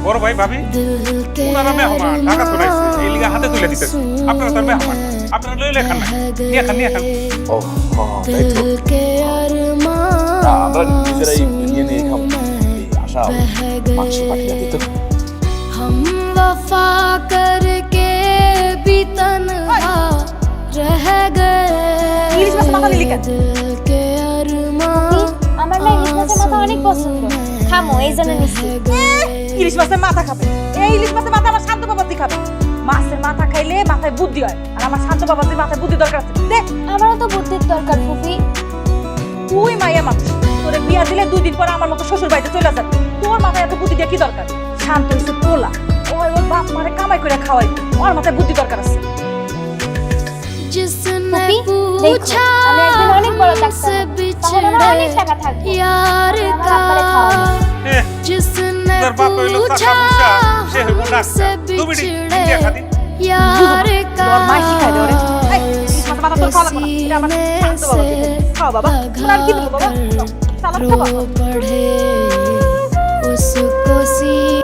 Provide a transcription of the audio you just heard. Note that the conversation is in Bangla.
বড় ভাই ভাবি ওনারা মেহমান ঢাকা চলাইছে এই লিগা হাতে তুলে দিতেছে আপনারা তার মেহমান আপনারা লইলে খান না নিয়ে খান ও তাই তো আমরা নিজেরাই নিয়ে নিয়ে খাবো এই আশা মাংস পাঠিয়ে দিত हम वफा करके भी तन्हा रह गए ইলিশ মাছ মাথা নিলি কেন? दिल के अरमां আমার না ইলিশ মাছের মাথা অনেক পছন্দ খামো এই জন্য নিচ্ছি ইলিশ মাছের মাথা খাবে এই ইলিশ মাছের মাথা আমার শান্ত বাবাজি খাবে মাছের মাথা খাইলে মাথায় বুদ্ধি হয় আর আমার শান্ত বাবাজির মাথায় বুদ্ধি দরকার আছে দে আমারও তো বুদ্ধির দরকার ফুফি তুই মাইয়া মানুষ তোরে বিয়া দিলে 2 দিন পর আমার মতো শ্বশুর বাড়িতে চলে যাবে তোর মাথায় এত বুদ্ধি দিয়ে কি দরকার শান্ত হইছে পোলা ওর বাপ মারে কামাই করে খাওয়াই ওর মাথায় বুদ্ধি দরকার আছে जिसने ফুফি দেখো पूछा আমি একদিন অনেক বড় ডাক্তার से তাহলে আমার অনেক টাকা बिछड़े থাকবে यार আমার का আব্বারে খাওয়াবো जिसने তোর বাপ হইলো पूछा টাকা পয়সা সে হইব हमसे ডাক্তার তুমি बिछड़े নিয়ে খাদি यार का তোর মা শিখাই দে ওরে এই ইলিশ মাছের মাথা তোর খাওয়া লাগবে না এটা আমার শান্ত বাবাজি খাও বাবা তোর আর কি দেবো বাবা সালাদ খাবা रो पड़े उसको सी